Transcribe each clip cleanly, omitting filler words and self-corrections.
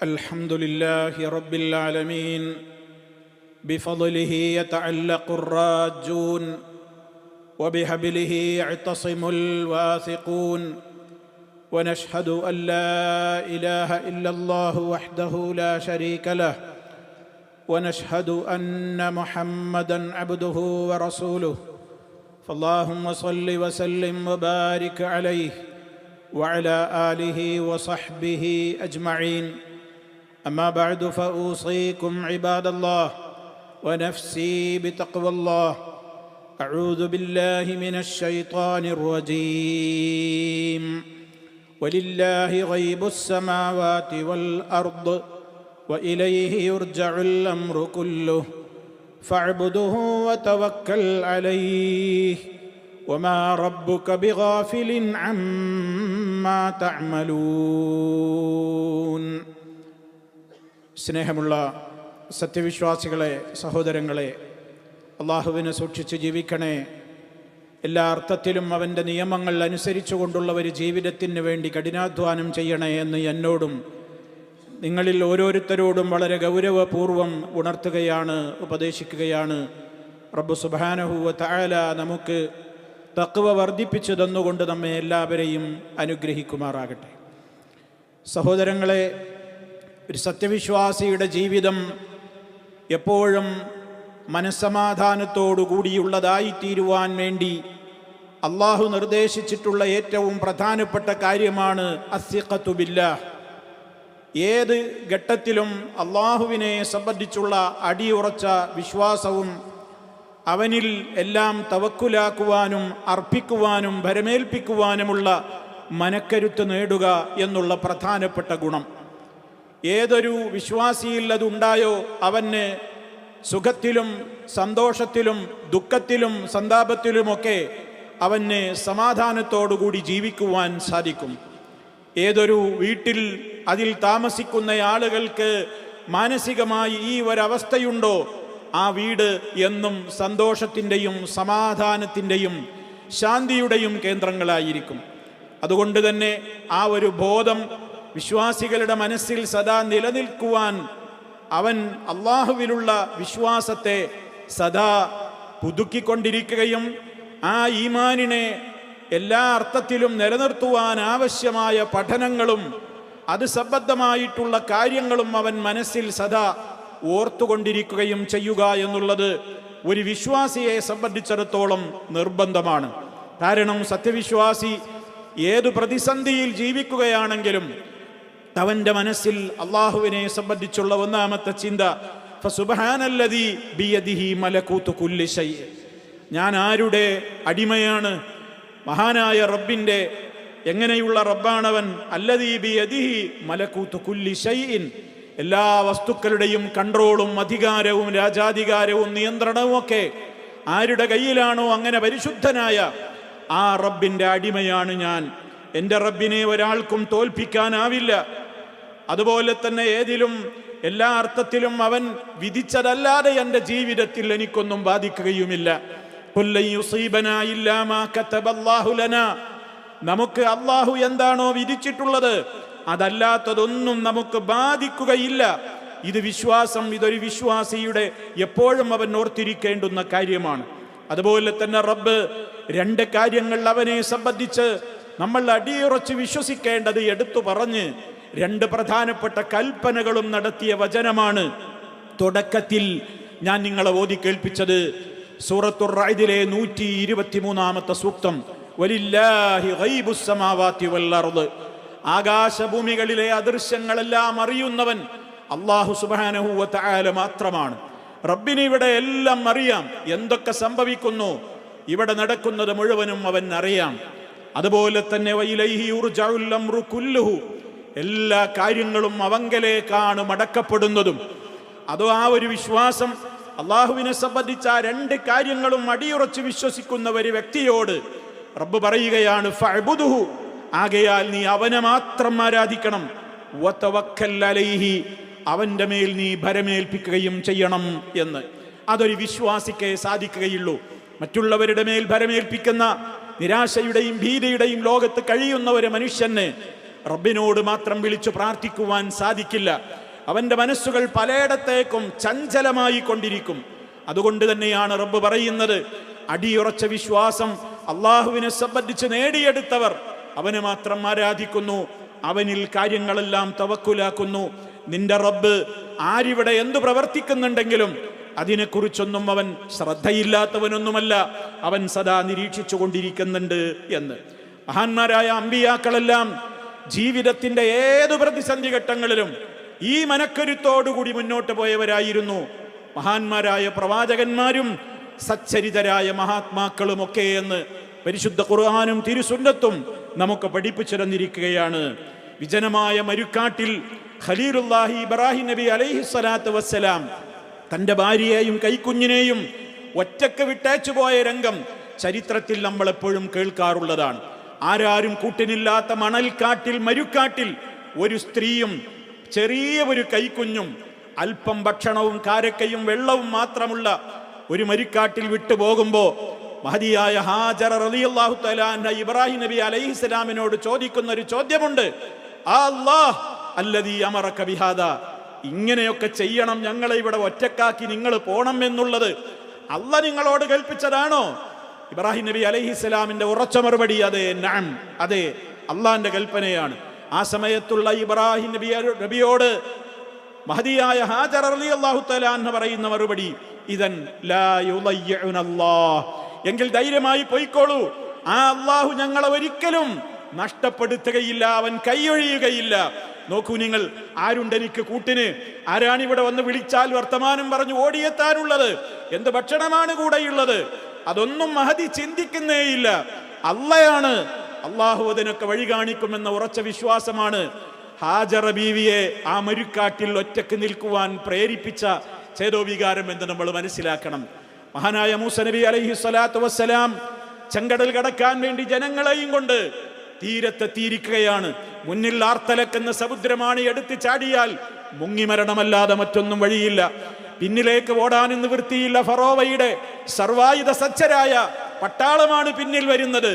الحمد لله رب العالمين بفضله يتعلق الراجون وبحبله يعتصم الواثقون ونشهد أن لا إله إلا الله وحده لا شريك له ونشهد أن محمدًا عبده ورسوله فاللهم صل وسلم وبارك عليه وعلى آله وصحبه أجمعين أما بعد فأوصيكم عباد الله ونفسي بتقوى الله أعوذ بالله من الشيطان الرجيم ولله غيب السماوات والأرض وإليه يرجع الأمر كله فاعبده وتوكل عليه وما ربك بغافل عما تعملون. സ്നേഹമുള്ള സത്യവിശ്വാസികളെ, സഹോദരങ്ങളെ, അള്ളാഹുവിനെ സൂക്ഷിച്ച് ജീവിക്കണേ. എല്ലാ അർത്ഥത്തിലും അവൻ്റെ നിയമങ്ങൾ അനുസരിച്ചുകൊണ്ടുള്ള ഒരു ജീവിതത്തിന് വേണ്ടി കഠിനാധ്വാനം ചെയ്യണേ എന്ന് എന്നോടും നിങ്ങളിൽ ഓരോരുത്തരോടും വളരെ ഗൗരവപൂർവം ഉണർത്തുകയാണ്, ഉപദേശിക്കുകയാണ്. റബ്ബ് സുബ്ഹാനഹു വ തആല നമുക്ക് തഖ്വ വർദ്ധിപ്പിച്ചു തന്നുകൊണ്ട് നമ്മെ എല്ലാവരെയും അനുഗ്രഹിക്കുമാറാകട്ടെ. സഹോദരങ്ങളെ, ഒരു സത്യവിശ്വാസിയുടെ ജീവിതം എപ്പോഴും മനസ്സമാധാനത്തോടു കൂടിയുള്ളതായിത്തീരുവാൻ വേണ്ടി അള്ളാഹു നിർദ്ദേശിച്ചിട്ടുള്ള ഏറ്റവും പ്രധാനപ്പെട്ട കാര്യമാണ് അസ്സിഖത്തു ബില്ലാഹ്. ഏത് ഘട്ടത്തിലും അള്ളാഹുവിനെ സംബന്ധിച്ചുള്ള അടിയുറച്ച വിശ്വാസവും അവനിൽ എല്ലാം തവക്കുലാക്കുവാനും അർപ്പിക്കുവാനും ഭരമേൽപ്പിക്കുവാനുമുള്ള മനക്കരുത്ത് നേടുക എന്നുള്ള പ്രധാനപ്പെട്ട ഗുണം. ഏതൊരു വിശ്വാസിയിൽ അതുണ്ടായോ അവന് സുഖത്തിലും സന്തോഷത്തിലും ദുഃഖത്തിലും സന്താപത്തിലുമൊക്കെ അവന് സമാധാനത്തോടുകൂടി ജീവിക്കുവാൻ സാധിക്കും. ഏതൊരു വീട്ടിൽ അതിൽ താമസിക്കുന്ന ആളുകൾക്ക് മാനസികമായി ഈ ഒരവസ്ഥയുണ്ടോ, ആ വീട് എന്നും സന്തോഷത്തിൻ്റെയും സമാധാനത്തിൻ്റെയും ശാന്തിയുടെയും കേന്ദ്രങ്ങളായിരിക്കും. അതുകൊണ്ട് തന്നെ ആ ഒരു ബോധം വിശ്വാസികളുടെ മനസ്സിൽ സദാ നിലനിൽക്കുവാൻ അവൻ അള്ളാഹുവിലുള്ള വിശ്വാസത്തെ സദാ പുതുക്കിക്കൊണ്ടിരിക്കുകയും ആ ഈമാനിനെ എല്ലാ അർത്ഥത്തിലും നിലനിർത്തുവാൻ ആവശ്യമായ പഠനങ്ങളും അത് സംബന്ധമായിട്ടുള്ള കാര്യങ്ങളും അവൻ മനസ്സിൽ സദാ ഓർത്തുകൊണ്ടിരിക്കുകയും ചെയ്യുക എന്നുള്ളത് ഒരു വിശ്വാസിയെ സംബന്ധിച്ചിടത്തോളം നിർബന്ധമാണ്. കാരണം സത്യവിശ്വാസി ഏതു പ്രതിസന്ധിയിൽ ജീവിക്കുകയാണെങ്കിലും അവൻ്റെ മനസ്സിൽ അള്ളാഹുവിനെ സംബന്ധിച്ചുള്ള ഒന്നാമത്തെ ചിന്ത ഫസുബ്ഹാനല്ലദീ ബിയദിഹി മലകൂതു കുല്ലി ശൈഇ. ഞാൻ ആരുടെ അടിമയാണ്? മഹാനായ റബ്ബിൻ്റെ. എങ്ങനെയുള്ള റബ്ബാണവൻ? അല്ലദീ ബിയദിഹി മലകൂതു കുല്ലി ശൈഇൻ. എല്ലാ വസ്തുക്കളുടെയും കൺട്രോളും അധികാരവും രാജാധികാരവും നിയന്ത്രണവും ഒക്കെ ആരുടെ കയ്യിലാണോ അങ്ങനെ പരിശുദ്ധനായ ആ റബ്ബിൻ്റെ അടിമയാണ് ഞാൻ. എൻ്റെ റബ്ബിനെ ഒരാൾക്കും തോൽപ്പിക്കാനാവില്ല. അതുപോലെ തന്നെ ഏതിലും എല്ലാ അർത്ഥത്തിലും അവൻ വിധിച്ചതല്ലാതെ എൻ്റെ ജീവിതത്തിൽ എനിക്കൊന്നും ബാധിക്കുകയുമില്ല. ഖുല്ലൻ യുസീബനാ ഇല്ലാ മാ കതബല്ലാഹു ലനാ. നമുക്ക് അള്ളാഹു എന്താണോ വിധിച്ചിട്ടുള്ളത് അതല്ലാത്തതൊന്നും നമുക്ക് ബാധിക്കുകയില്ല. ഇത് വിശ്വാസം, ഇതൊരു വിശ്വാസിയുടെ എപ്പോഴും അവൻ ഓർത്തിരിക്കേണ്ടുന്ന കാര്യമാണ്. അതുപോലെ തന്നെ റബ്ബ് രണ്ട് കാര്യങ്ങൾ അവനെ സംബന്ധിച്ച് നമ്മൾ അടിയുറച്ച് വിശ്വസിക്കേണ്ടത് എടുത്തു പറഞ്ഞ് രണ്ട് പ്രധാനപ്പെട്ട കൽപ്പനകളും നടത്തിയ വചനമാണ് തുടക്കത്തിൽ ഞാൻ നിങ്ങളെ ഓതി കേൾപ്പിച്ചത്. സൂറത്തുർ റഅദിലെ 123-ാമത്തെ സൂക്തം. വലില്ലാഹി ഗൈബുസ് സമാവാതി വൽ അർദ്. ആകാശഭൂമികളിലെ അദൃശ്യങ്ങളെല്ലാം അറിയുന്നവൻ അല്ലാഹു സുബ്ഹാനഹു വ തആല മാത്രമാണ്. റബ്ബിന് ഇവിടെ എല്ലാം അറിയാം. എന്തൊക്കെ സംഭവിക്കുന്നു, ഇവിടെ നടക്കുന്നത് മുഴുവനും അവൻ അറിയാം. അതുപോലെ തന്നെ വഇലൈഹി യുർജഉൽ അംറു കുല്ലുഹു. എല്ലാ കാര്യങ്ങളും അവങ്കലേക്കാണ് മടക്കപ്പെടുന്നതും. അതോ ആ ഒരു വിശ്വാസം അള്ളാഹുവിനെ സംബന്ധിച്ച ആ രണ്ട് കാര്യങ്ങളും അടിയുറച്ച് വിശ്വസിക്കുന്ന ഒരു വ്യക്തിയോട് റബ്ബ് പറയുകയാണ് ഫഅ്ബുദുഹു. ആകയാൽ നീ അവനെ മാത്രം ആരാധിക്കണം. വതവക്കൽ അലൈഹി. അവൻ്റെ മേൽ നീ ഭരമേൽപ്പിക്കുകയും ചെയ്യണം എന്ന്. അതൊരു വിശ്വാസിക്കേ സാധിക്കുകയുള്ളൂ. മറ്റുള്ളവരുടെ മേൽ ഭരമേൽപ്പിക്കുന്ന നിരാശയുടെയും ഭീതിയുടെയും ലോകത്ത് കഴിയുന്ന ഒരു മനുഷ്യന് റബ്ബിനോട് മാത്രം വിളിച്ചു പ്രാർത്ഥിക്കുവാൻ സാധിക്കില്ല. അവന്റെ മനസ്സുകൾ പലയിടത്തേക്കും ചഞ്ചലമായി കൊണ്ടിരിക്കും. അതുകൊണ്ട് തന്നെയാണ് റബ്ബ് പറയുന്നത്, അടിയുറച്ച വിശ്വാസം അള്ളാഹുവിനെ സംബന്ധിച്ച് നേടിയെടുത്തവർ അവനെ മാത്രം ആരാധിക്കുന്നു, അവനിൽ കാര്യങ്ങളെല്ലാം തവക്കുലാക്കുന്നു. നിന്റെ റബ്ബ് ആരിവിടെ എന്തു പ്രവർത്തിക്കുന്നുണ്ടെങ്കിലും അതിനെക്കുറിച്ചൊന്നും അവൻ ശ്രദ്ധയില്ലാത്തവനൊന്നുമല്ല, അവൻ സദാ നിരീക്ഷിച്ചു കൊണ്ടിരിക്കുന്നുണ്ട് എന്ന്. മഹാന്മാരായ അമ്പിയാക്കളെല്ലാം ജീവിതത്തിന്റെ ഏതു പ്രതിസന്ധി ഘട്ടങ്ങളിലും ഈ മനക്കരുത്തോടുകൂടി മുന്നോട്ട് പോയവരായിരുന്നു. മഹാന്മാരായ പ്രവാചകന്മാരും സച്ചരിതരായ മഹാത്മാക്കളുമൊക്കെ എന്ന് പരിശുദ്ധ ഖുർആനും തിരുസുന്നത്തും നമുക്ക് പഠിപ്പിച്ചു തന്നിരിക്കുകയാണ്. വിജനമായ മരുക്കാട്ടിൽ ഖലീലുല്ലാഹി ഇബ്രാഹിം നബി അലൈഹിസ്സലാത്തു വസ്സലാം തൻ്റെ ഭാര്യയെയും കൈക്കുഞ്ഞിനെയും ഒറ്റക്ക് വിട്ടേച്ചു പോയ രംഗം ചരിത്രത്തിൽ നമ്മൾ എപ്പോഴും കേൾക്കാറുള്ളതാണ്. ആരാരും കൂട്ടിനില്ലാത്ത മണൽക്കാട്ടിൽ, മരുക്കാട്ടിൽ ഒരു സ്ത്രീയും ചെറിയ ഒരു കൈക്കുഞ്ഞും അല്പം ഭക്ഷണവും കാരക്കയും വെള്ളവും മാത്രമുള്ള ഒരു മരുക്കാട്ടിൽ വിട്ടുപോകുമ്പോൾ മഹദിയായ ഹാജറ റളിയല്ലാഹു തആല അൻഹ ഇബ്രാഹിം നബി അലൈഹിസ്സലാമിനോട് ചോദിക്കുന്ന ഒരു ചോദ്യമുണ്ട്. ആ അല്ലാഹ് അല്ലദീ അമറക ബിഹാദാ, ഇങ്ങനെയൊക്കെ ചെയ്യണം, ഞങ്ങളെ ഇവിടെ ഒറ്റക്കാക്കി നിങ്ങൾ പോണം എന്നുള്ളത് അല്ലാഹ് നിങ്ങളോട് കൽപ്പിച്ചതാണോ? ഇബ്രാഹിം നബി അലൈഹിസ്സലാമിന്റെ ഉറച്ച മറുപടി അതെ, നഅം, അതെ, അള്ളാന്റെ കൽപ്പനയാണ്. ആ സമയത്തുള്ള ഇബ്രാഹിം നബിയോട് മഹദിയായ ഹാജറ റളിയല്ലാഹു തആല അൻഹ പറയുന്ന മറുപടി ഇദൻ ലാ യുളയ്യിഉനല്ലാഹ്, എങ്കിൽ ധൈര്യമായി പോയിക്കോളൂ, ആ അല്ലാഹു ഞങ്ങളെ ഒരിക്കലും നഷ്ടപ്പെടുത്തുകയില്ല, അവൻ കൈയൊഴിയുകയില്ല. നോക്കൂ നിങ്ങൾ, ആരുണ്ട് എനിക്ക് കൂട്ടിന്? ആരാണിവിടെ വന്ന് വിളിച്ചാൽ വർത്തമാനം പറഞ്ഞു ഓടിയെത്താനുള്ളത്? എന്ത് ഭക്ഷണമാണ് കൂടെയുള്ളത്? അതൊന്നും മഹദി ചിന്തിക്കുന്നേയില്ല. അള്ളയാണ്, അള്ളാഹു അതിനൊക്കെ വഴി കാണിക്കുമെന്ന ഉറച്ച വിശ്വാസമാണ് ഹാജറ ബീവിയെ ആ മരുക്കാട്ടിൽ ഒറ്റക്ക് നിൽക്കുവാൻ പ്രേരിപ്പിച്ച ചേതോവികാരം എന്ന് നമ്മൾ മനസ്സിലാക്കണം. മഹാനായ മൂസ നബി അലൈഹിസ്സലാത്തു വസ്സലാം ചെങ്കടൽ കടക്കാൻ വേണ്ടി ജനങ്ങളെയും കൊണ്ട് തീരത്തെത്തിയിരിക്കുകയാണ്. മുന്നിൽ ആർത്തലക്കെന്ന സമുദ്രമാണ്, എടുത്ത് ചാടിയാൽ മുങ്ങി മരണമല്ലാതെ മറ്റൊന്നും വഴിയില്ല. പിന്നിലേക്ക് ഓടാനും നിവൃത്തിയില്ല. ഫറോവയുടെ സർവായുധ സജ്ജരായ പട്ടാളമാണ് പിന്നിൽ വരുന്നത്.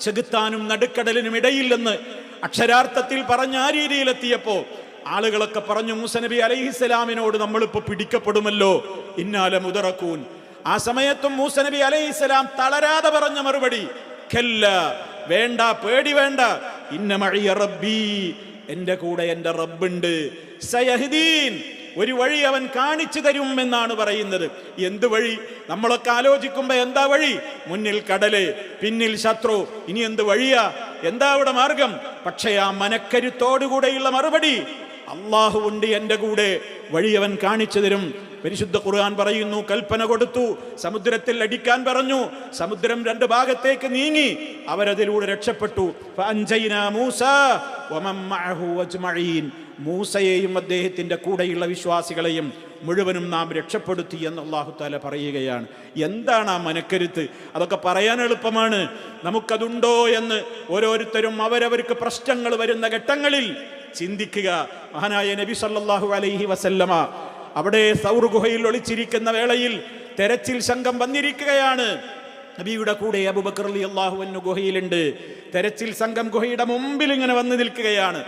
ചെകുത്താനും നടുക്കടലിനും ഇടയില്ലെന്ന് അക്ഷരാർത്ഥത്തിൽ പറഞ്ഞ ആ രീതിയിലെത്തിയപ്പോ ആളുകളൊക്കെ പറഞ്ഞു, മൂസ നബി അലൈഹിസ്സലാമിനോട് നമ്മളിപ്പോ പിടിക്കപ്പെടുമല്ലോ, ഇന്നാല മുദറക്കൂൻ. ആ സമയത്തും മൂസ നബി അലൈഹിസ്സലാം തളരാതെ പറഞ്ഞ മറുപടി കല്ല, വേണ്ട, പേടി വേണ്ട, ഇന്ന മഅിയ റബ്ബി, എന്റെ കൂടെ എന്റെ റബ്ബുണ്ട്, സയഹ്ദീൻ, ഒരു വഴി അവൻ കാണിച്ചു തരും എന്നാണ് പറയുന്നത്. എന്ത് വഴി? നമ്മളൊക്കെ ആലോചിക്കുമ്പോ എന്താ വഴി? മുന്നിൽ കടല്, പിന്നിൽ ശത്രു, ഇനി എന്ത് വഴിയാ? എന്താ അവിടെ മാർഗം? പക്ഷേ ആ മനക്കരുത്തോടുകൂടെയുള്ള മറുപടി, അള്ളാഹു ഉണ്ട് എന്റെ കൂടെ, വഴി അവൻ കാണിച്ചു തരും. പരിശുദ്ധ ഖുർആൻ പറയുന്നു, കൽപ്പന കൊടുത്തു, സമുദ്രത്തിൽ അടിക്കാൻ പറഞ്ഞു, സമുദ്രം രണ്ട് ഭാഗത്തേക്ക് നീങ്ങി, അവരതിലൂടെ രക്ഷപ്പെട്ടു. ഫഅൻജയ്നാ മൂസാ വമൻ മഅഹു അജ്മഈൻ, മൂസയെയും അദ്ദേഹത്തിന്റെ കൂടെയുള്ള വിശ്വാസികളെയും മുഴുവനും നാം രക്ഷപ്പെടുത്തി എന്ന് അല്ലാഹു തആല പറയുകയാണ്. എന്താണ് ആ മനക്കരുത്ത്? അതൊക്കെ പറയാൻ എളുപ്പമാണ്. നമുക്കതുണ്ടോ എന്ന് ഓരോരുത്തരും അവരവർക്ക് പ്രശ്നങ്ങൾ വരുന്ന ഘട്ടങ്ങളിൽ ചിന്തിക്കുക. മഹാനായ നബി സല്ലല്ലാഹു അലൈഹി വസല്ലമ അവിടെ സൗർ ഗുഹയിൽ ഒളിച്ചിരിക്കുന്ന വേളയിൽ തെരച്ചിൽ സംഘം വന്നിരിക്കുകയാണ്. നബിയുടെ കൂടെ അബൂബക്കർ റളിയല്ലാഹു അൻഹു ഗുഹയിലുണ്ട്. തെരച്ചിൽ സംഘം ഗുഹയുടെ മുമ്പിൽ ഇങ്ങനെ വന്ന് നിൽക്കുകയാണ്.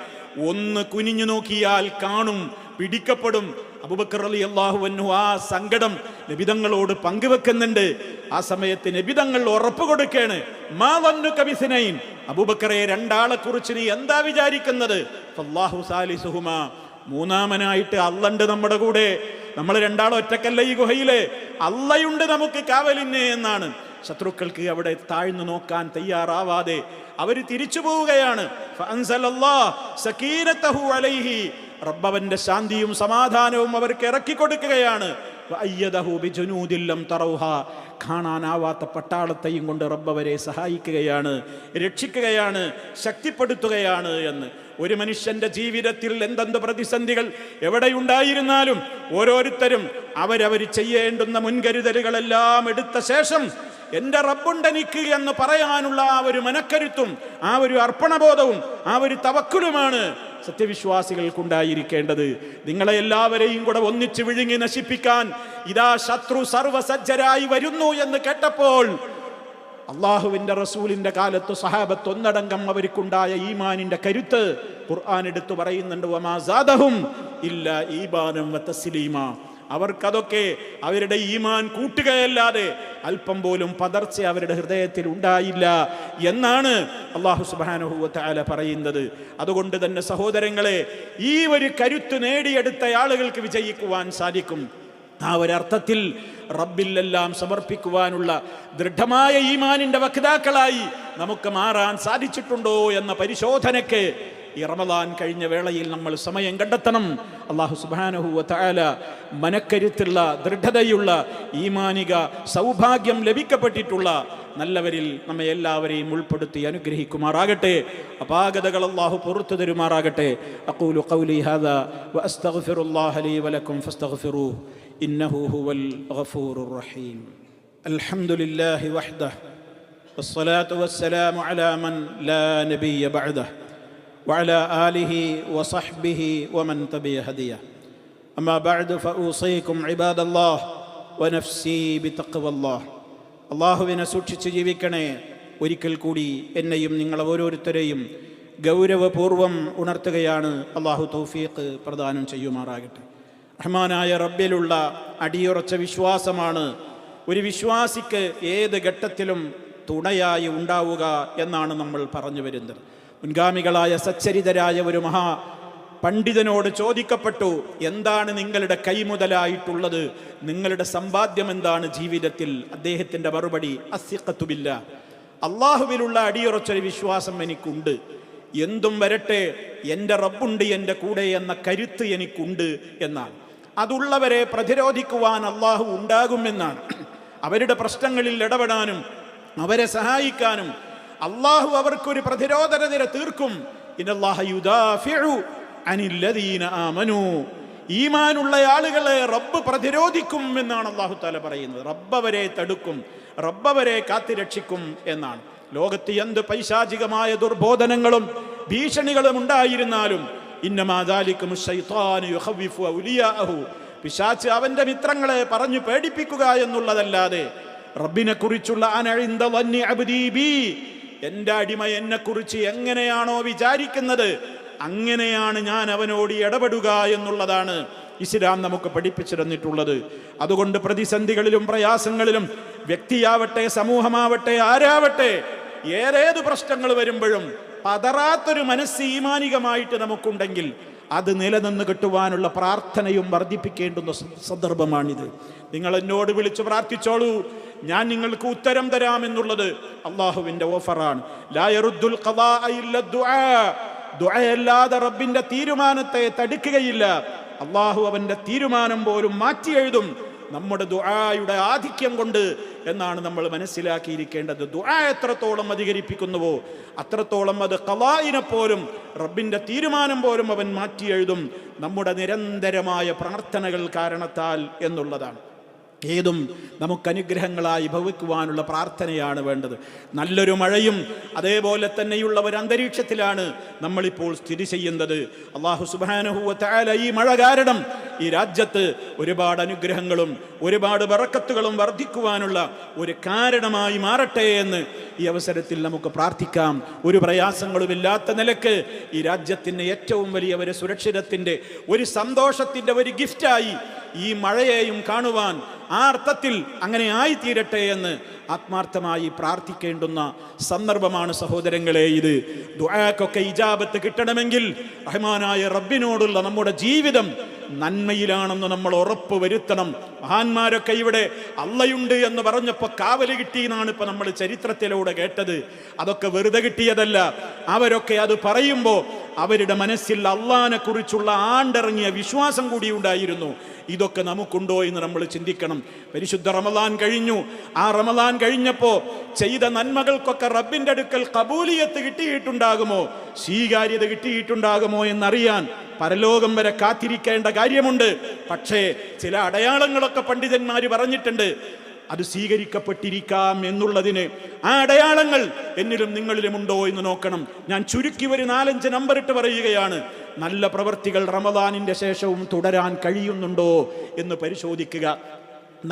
ഒന്ന് കുനിഞ്ഞു നോക്കിയാൽ കാണും, പിടിക്കപ്പെടും. അബൂബക്കർ റളിയല്ലാഹു അൻഹു ആ സങ്കടം നബിതങ്ങളോട് പങ്കുവെക്കുന്നുണ്ട്. ആ സമയത്ത് നബിതങ്ങൾ ഉറപ്പ് കൊടുക്കുകയാണ്, മാ വന്നുക ബിസ്നൈൻ, അബൂബക്കറെ, രണ്ടാളെ കുറിച്ച് നീ എന്താ വിചാരിക്കുന്നത്? ഫല്ലാഹു സാലിസുഹുമാ, മൂന്നാമനായിട്ട് അള്ളണ്ട് നമ്മുടെ കൂടെ. നമ്മൾ രണ്ടാളും ഒറ്റക്കല്ല ഈ ഗുഹയിലെ, അള്ളയുണ്ട് നമുക്ക് കാവലിനെ എന്നാണ്. ശത്രുക്കൾക്ക് അവിടെ താഴ്ന്നു നോക്കാൻ തയ്യാറാവാതെ അവർ തിരിച്ചു പോവുകയാണ്. റബ്ബവന്റെ ശാന്തിയും സമാധാനവും അവർക്ക് ഇറക്കി കൊടുക്കുകയാണ്. കാണാനാവാത്ത പട്ടാളത്തെയും കൊണ്ട് റബ്ബവരെ സഹായിക്കുകയാണ്, രക്ഷിക്കുകയാണ്, ശക്തിപ്പെടുത്തുകയാണ് എന്ന്. ഒരു മനുഷ്യന്റെ ജീവിതത്തിൽ എന്തെന്ത് പ്രതിസന്ധികൾ എവിടെയുണ്ടായിരുന്നാലും ഓരോരുത്തരും അവരവർ ചെയ്യേണ്ടുന്ന മുൻകരുതലുകളെല്ലാം എടുത്ത ശേഷം എൻ്റെ റബ്ബുണ്ടെനിക്ക് എന്ന് പറയാനുള്ള ആ ഒരു മനക്കരുത്തും ആ ഒരു അർപ്പണബോധവും ആ ഒരു തവക്കുലുമാണ് സത്യവിശ്വാസികൾക്കുണ്ടായിരിക്കേണ്ടത്. നിങ്ങളെ എല്ലാവരെയും കൂടെ ഒന്നിച്ച് വിഴുങ്ങി നശിപ്പിക്കാൻ ഇതാ ശത്രു സർവസജ്ജരായി വരുന്നു എന്ന് കേട്ടപ്പോൾ അള്ളാഹുവിൻ്റെ റസൂലിൻ്റെ കാലത്ത് സഹാബത്ത് ഒന്നടങ്കം അവർക്കുണ്ടായ ഈമാനിൻ്റെ കരുത്ത് ഖുർആൻ എടുത്തു പറയുന്നുണ്ട്. വമാ സാദഹും ഇല്ലാ ഈമാനം വതസ്ലീമ. അവർക്കതൊക്കെ അവരുടെ ഈമാൻ കൂട്ടുകയല്ലാതെ അല്പം പോലും പതർച്ച അവരുടെ ഹൃദയത്തിൽ ഉണ്ടായില്ല എന്നാണ് അല്ലാഹു സുബ്ഹാനഹു വ തആല പറയുന്നത്. അതുകൊണ്ട് തന്നെ സഹോദരങ്ങളെ, ഈ ഒരു കരുത്ത് നേടിയെടുത്ത ആളുകൾക്ക് വിജയിക്കുവാൻ സാധിക്കും. ആ ഒരർത്ഥത്തിൽ റബ്ബിലെല്ലാം സമർപ്പിക്കുവാനുള്ള ദൃഢമായ ഈമാനിന്റെ വക്താക്കളായി നമുക്ക് മാറാൻ സാധിച്ചിട്ടുണ്ടോ എന്ന പരിശോധനയ്ക്ക് ഈ റമദാൻ കഴിഞ്ഞ വേളയിൽ നമ്മൾ സമയം കണ്ടെത്തണം. അല്ലാഹു സുബ്ഹാനഹു വ തആല മനക്കരുത്തുള്ള, ദൃഢതയുള്ള, ഈമാനിക സൗഭാഗ്യം ലഭിക്കപ്പെട്ടിട്ടുള്ള നല്ലവരിൽ നമ്മെ എല്ലാവരെയും ഉൾപ്പെടുത്തി അനുഗ്രഹിക്കുമാറാകട്ടെ. അപാകതകൾ അല്ലാഹു പുറത്തു തരുമാറാകട്ടെ. അഖൂലു ഖൗലി ഹാദാ വ അസ്തഗ്ഫിറുല്ലാഹ ലീ വലക്കും ഫസ്തഗ്ഫിറൂഹു ഇന്നഹു ഹുവൽ ഗഫൂറുർ റഹീം. അൽഹംദുലില്ലാഹി വഹ്ദഹു വസ്സലാത്തു വസ്സലാമു അലാ മൻ ലാ നബിയ്യ ബഅദഹു وعلى آله وصحبه ومن تبع هديه أما بعد فأوصيكم عباد الله ونفسي بتقوى الله. അള്ളാഹുവിനെ സൂക്ഷിച്ച് ജീവിക്കണേ. ഒരിക്കൽ കൂടി എന്നെയും നിങ്ങൾ ഓരോരുത്തരെയും ഗൗരവപൂർവം ഉണർത്തുകയാണ്. അള്ളാഹു തൗഫീഖ് പ്രദാനം ചെയ്യുമാറാകട്ടെ. റഹ്മാനായ റബ്ബിലുള്ള അടിയുറച്ച വിശ്വാസമാണ് ഒരു വിശ്വാസിക്ക് ഏത് ഘട്ടത്തിലും തുണയായി ഉണ്ടാവുക എന്നാണ് നമ്മൾ പറഞ്ഞു വരുന്നത്. മുൻഗാമികളായ സച്ചരിതരായ ഒരു മഹാ പണ്ഡിതനോട് ചോദിക്കപ്പെട്ടു, എന്താണ് നിങ്ങളുടെ കൈമുതലായിട്ടുള്ളത്, നിങ്ങളുടെ സമ്പാദ്യം എന്താണ് ജീവിതത്തിൽ? അദ്ദേഹത്തിൻ്റെ മറുപടി, അസ്സിഖത്തു ബില്ലാഹ്, അള്ളാഹുവിലുള്ള അടിയുറച്ചൊരു വിശ്വാസം എനിക്കുണ്ട്. എന്തും വരട്ടെ, എൻ്റെ റബ്ബുണ്ട് എൻ്റെ കൂടെ എന്ന കരുത്ത് എനിക്കുണ്ട് എന്നാണ്. അതുള്ളവരെ പ്രതിരോധിക്കുവാൻ അള്ളാഹു ഉണ്ടാകുമെന്നാണ്. അവരുടെ പ്രശ്നങ്ങളിൽ ഇടപെടാനും അവരെ സഹായിക്കാനും അള്ളാഹു അവർക്കൊരു പ്രതിരോധ നിര തീർക്കും. ഇന്നല്ലാഹ യുദാഫിഉ അനില്ലദീന ആമനൂ. ഈമാനുള്ള ആളുകളെ റബ്ബ് പ്രതിരോധിക്കും എന്നാണ് അല്ലാഹു തആല പറയുന്നത്. റബ്ബ് അവരെ തടുക്കും, റബ്ബ് അവരെ കാത്തുരക്ഷിക്കും എന്നാണ്. ലോകത്ത് എന്ത് പൈശാചികമായ ദുർബോധനങ്ങളും ഭീഷണികളും ഉണ്ടായിരുന്നാലും ഇന്നമാ ദാലികും ശൈത്വാനു യുഖവ്വിഫു ഔലിയാഅഹു, പിശാച് അവന്റെ മിത്രങ്ങളെ പറഞ്ഞു പേടിപ്പിക്കുക എന്നുള്ളതല്ലാതെ റബ്ബിനെ കുറിച്ചുള്ള അന ഇൻദ വന്നി അബ്ദീ ബി, എൻ്റെ അടിമ എന്നെക്കുറിച്ച് എങ്ങനെയാണോ വിചാരിക്കുന്നത് അങ്ങനെയാണ് ഞാൻ അവനോട് ഇടപെടുക എന്നുള്ളതാണ് ഇസ്ലാം നമുക്ക് പഠിപ്പിച്ചു തന്നിട്ടുള്ളത്. അതുകൊണ്ട് പ്രതിസന്ധികളിലും പ്രയാസങ്ങളിലും വ്യക്തിയാവട്ടെ സമൂഹമാവട്ടെ ആരാവട്ടെ ഏതേത് പ്രശ്നങ്ങൾ വരുമ്പോഴും പതറാത്തൊരു മനസ്സ് ഈമാനികമായിട്ട് നമുക്കുണ്ടെങ്കിൽ അത് നിലനിന്ന് കിട്ടുവാനുള്ള പ്രാർത്ഥനയും വർദ്ധിപ്പിക്കേണ്ടുന്ന സന്ദർഭമാണിത്. നിങ്ങൾ എന്നോട് വിളിച്ചു പ്രാർത്ഥിച്ചോളൂ, ഞാൻ നിങ്ങൾക്ക് ഉത്തരം തരാമെന്നുള്ളത് അള്ളാഹുവിൻ്റെ ഓഫറാണ്. ലാ യറുദ്ദുൽ ഖദാഅ ഇല്ല ദുആ, ദുആയല്ലാതെ റബ്ബിന്റെ തീരുമാനത്തെ തടുക്കുകയില്ല. അള്ളാഹു അവന്റെ തീരുമാനം പോലും മാറ്റി എഴുതും നമ്മുടെ ദുആയുടെ ആധിക്യം കൊണ്ട് എന്നാണ് നമ്മൾ മനസ്സിലാക്കിയിരിക്കേണ്ടത്. ദുആ എത്രത്തോളം അധികരിപ്പിക്കുന്നുവോ അത്രത്തോളം അത് ഖളാഇനെ പോലും, റബ്ബിന്റെ തീരുമാനം പോലും അവൻ മാറ്റി എഴുതും നമ്മുടെ നിരന്തരമായ പ്രാർത്ഥനകൾ കാരണത്താൽ എന്നുള്ളതാണ്. ഏതും നമുക്ക് അനുഗ്രഹങ്ങളായി ഭവിക്കുവാനുള്ള പ്രാർത്ഥനയാണ് വേണ്ടത്. നല്ലൊരു മഴയും അതേപോലെ തന്നെയുള്ള ഒരു അന്തരീക്ഷത്തിലാണ് നമ്മളിപ്പോൾ സ്ഥിതി ചെയ്യുന്നത്. അല്ലാഹു സുബ്ഹാനഹു വ തആല ഈ മഴ കാരണം ഈ രാജ്യത്ത് ഒരുപാട് അനുഗ്രഹങ്ങളും ഒരുപാട് ബറക്കത്തുകളും വർദ്ധിക്കുവാനുള്ള ഒരു കാരണമായി മാറട്ടെ എന്ന് ഈ അവസരത്തിൽ നമുക്ക് പ്രാർത്ഥിക്കാം. ഒരു പ്രയാസങ്ങളുമില്ലാത്ത നിലക്ക് ഈ രാജ്യത്തിന് ഏറ്റവും വലിയ ഒരു സുരക്ഷിതത്തിൻ്റെ, ഒരു സന്തോഷത്തിൻ്റെ ഒരു ഗിഫ്റ്റായി ഈ മഴയെയും കാണുവാൻ ആ അർത്ഥത്തിൽ അങ്ങനെ ആയിത്തീരട്ടെ എന്ന് ആത്മാർത്ഥമായി പ്രാർത്ഥിക്കേണ്ടുന്ന സന്ദർഭമാണ് സഹോദരങ്ങളെ ഇത്. ദുആക്കൊക്കെ ഇജാബത്ത് കിട്ടണമെങ്കിൽ റഹ്മാനായ റബ്ബിനോടുള്ള നമ്മുടെ ജീവിതം നന്മയിലാണെന്ന് നമ്മൾ ഉറപ്പ് വരുത്തണം. മഹാന്മാരൊക്കെ ഇവിടെ അള്ളയുണ്ട് എന്ന് പറഞ്ഞപ്പോൾ കാവല് കിട്ടിയെന്നാണ് ഇപ്പൊ നമ്മൾ ചരിത്രത്തിലൂടെ കേട്ടത്. അതൊക്കെ വെറുതെ കിട്ടിയതല്ല. അവരൊക്കെ അത് പറയുമ്പോൾ അവരുടെ മനസ്സിൽ അള്ളാഹിനെ കുറിച്ചുള്ള ആണ്ടിറങ്ങിയ വിശ്വാസം കൂടി ഉണ്ടായിരുന്നു. ഇതൊക്കെ നമുക്കുണ്ടോ എന്ന് നമ്മൾ ചിന്തിക്കണം. പരിശുദ്ധ റമദാൻ കഴിഞ്ഞു. ആ റമദാൻ കഴിഞ്ഞപ്പോൾ ചെയ്ത നന്മകൾക്കൊക്കെ റബ്ബിന്റെ അടുക്കൽ ഖബൂലിയത്ത് കിട്ടിയിട്ടുണ്ടാകുമോ, സ്വീകാര്യത കിട്ടിയിട്ടുണ്ടാകുമോ എന്നറിയാൻ പരലോകം വരെ കാത്തിരിക്കേണ്ട കാര്യമുണ്ട്. പക്ഷേ ചില അടയാളങ്ങളൊക്കെ പണ്ഡിതന്മാർ പറഞ്ഞിട്ടുണ്ട്. അത് സ്വീകരിക്കപ്പെട്ടിരിക്കാം എന്നുള്ളതിന് ആ അടയാളങ്ങൾ എന്നിലും നിങ്ങളിലും ഉണ്ടോ എന്ന് നോക്കണം. ഞാൻ ചുരുക്കി ഒരു 4-5 നമ്പർ ഇട്ട് പറയുകയാണ്. നല്ല പ്രവൃത്തികൾ റമദാനിന്റെ ശേഷവും തുടരാൻ കഴിയുന്നുണ്ടോ എന്ന് പരിശോധിക്കുക.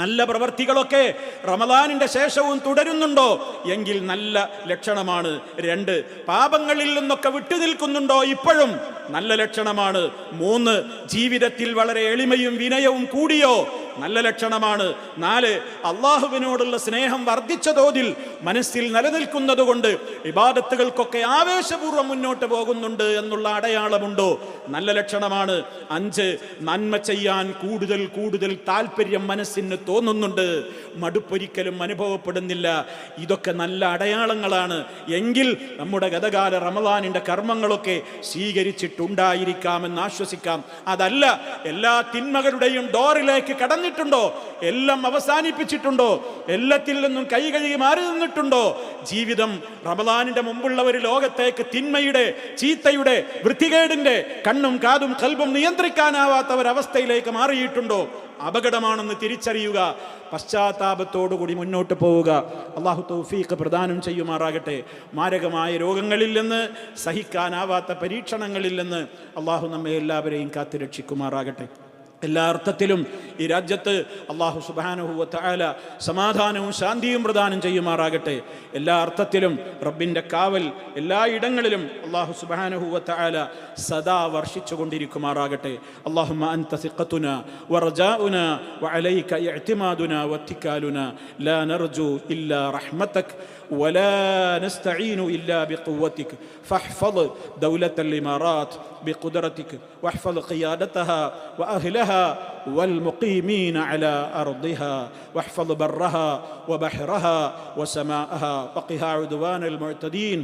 നല്ല പ്രവർത്തികളൊക്കെ റമദാനിന്റെ ശേഷവും തുടരുന്നുണ്ടോ എങ്കിൽ നല്ല ലക്ഷണമാണ്. 2, പാപങ്ങളിൽ നിന്നൊക്കെ വിട്ടുനിൽക്കുന്നുണ്ടോ ഇപ്പോഴും നല്ല ലക്ഷണമാണ്. 3, ജീവിതത്തിൽ വളരെ എളിമയും വിനയവും കൂടിയോ നല്ല ലക്ഷണമാണ്. 4, അള്ളാഹുവിനോടുള്ള സ്നേഹം വർദ്ധിച്ച തോതിൽ മനസ്സിൽ നിലനിൽക്കുന്നത് കൊണ്ട് ഇബാദത്തുകൾക്കൊക്കെ ആവേശപൂർവ്വം മുന്നോട്ട് പോകുന്നുണ്ട് എന്നുള്ള അടയാളമുണ്ടോ നല്ല ലക്ഷണമാണ്. 5, നന്മ ചെയ്യാൻ കൂടുതൽ കൂടുതൽ താല്പര്യം മനസ്സിന് തോന്നുന്നുണ്ട്, മടുപ്പൊരിക്കലും അനുഭവപ്പെടുന്നില്ല. ഇതൊക്കെ നല്ല അടയാളങ്ങളാണ്. എങ്കിൽ നമ്മുടെ ഗതകാല റമദാനിന്റെ കർമ്മങ്ങളൊക്കെ സ്വീകരിച്ചിട്ടുണ്ടായിരിക്കാമെന്ന് ആശ്വസിക്കാം. അതല്ല, എല്ലാ തിന്മകളുടെയും ഡോറിലേക്ക് കടന്നിട്ടുണ്ടോ, എല്ലാം അവസാനിപ്പിച്ചിട്ടുണ്ടോ, എല്ലാത്തിൽ നിന്നും കൈ കഴുകി മാറി നിന്നിട്ടുണ്ടോ, ജീവിതം റമദാനിന്റെ മുമ്പുള്ള ഒരു ലോകത്തേക്ക് തിന്മയുടെ, ചീത്തയുടെ, വൃത്തികേടിന്റെ കണ്ണും കാതും കൽബും നിയന്ത്രിക്കാനാവാത്ത ഒരവസ്ഥയിലേക്ക് മാറിയിട്ടുണ്ടോ, അപകടമാണെന്ന് തിരിച്ചറിയുക, പശ്ചാത്താപത്തോടുകൂടി മുന്നോട്ട് പോവുക. അള്ളാഹു തൗഫീഖ് പ്രദാനം ചെയ്യുമാറാകട്ടെ. മാരകമായ രോഗങ്ങളിൽ നിന്ന്, സഹിക്കാനാവാത്ത പരീക്ഷണങ്ങളിൽ നിന്ന് അള്ളാഹു നമ്മെ എല്ലാവരെയും കാത്തുരക്ഷിക്കുമാറാകട്ടെ. എല്ലാ അർത്ഥത്തിലും ഈ രാജ്യത്ത് അല്ലാഹു സുബ്ഹാനഹു വ തആല സമാധാനവും ശാന്തിയും പ്രദാനം ചെയ്യുമാറാകട്ടെ. എല്ലാ അർത്ഥത്തിലും റബ്ബിൻ്റെ കാവൽ എല്ലായിടങ്ങളിലും അല്ലാഹു സുബ്ഹാനഹു വ തആല സദാ വർഷിച്ചു കൊണ്ടിരിക്കുമാറാകട്ടെ. അല്ലാഹുമ്മ അൻത സിഖത്തുനാ വറജാഉനാ വഅലൈക ഇഅ്തിമാദുനാ വത്തിക്കാലുനാ ലാ നർജു ഇല്ലാ റഹ്മതക ولا نستعين إلا بقوتك فاحفظ دولة الإمارات بقدرتك واحفظ قيادتها وأهلها والمقيمين على أرضها واحفظ برها وبحرها وسماءها وقها عدوان المعتدين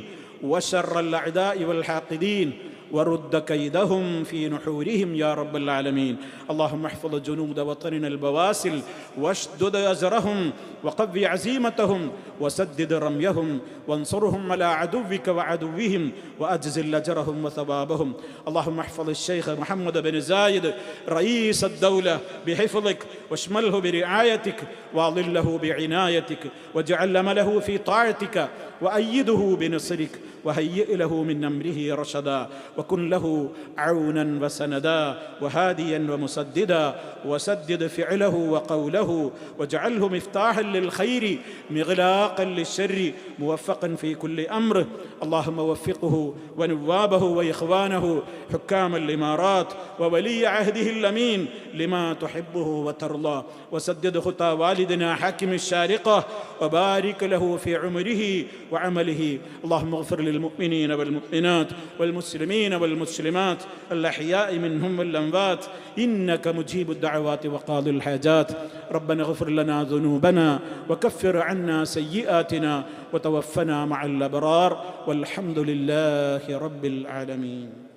وشر الأعداء والحاقدين ورد كيدهم في نحورهم يا رب العالمين. اللهم احفظ جنود وطننا البواسل واشدد أزرهم وقوي عزيمتهم وسدد رميهم وانصرهم على عدوك وعدوهم وأجزل أجرهم وثوابهم. اللهم احفظ الشيخ محمد بن زايد رئيس الدولة بحفظك واشمله برعايتك واظله بعنايتك واجعل عمله في طاعتك وأيده بنصرك وهيئ له من أمره رشدا وكن له عونا وسندا وهاديا ومسددا وسدد فعله وقوله واجعله مفتاحا للخير مغلاقا للشر موفقا في كل أمر. اللهم وفقه ونوابه وإخوانه حكام الإمارات وولي عهده الأمين لما تحبه وترضى وسدد خطى والدنا حاكم الشارقة وبارك له في عمره وعمله. اللهم اغفر للمؤمنين والمؤمنات والمسلمين والمسلمات الأحياء منهم والأموات إنك مجيب الدعوات وقاضي الحاجات. ربنا اغفر لنا ذنوبنا وكفر عنا سيئاتنا وتوفنا مع الأبرار والحمد لله رب العالمين.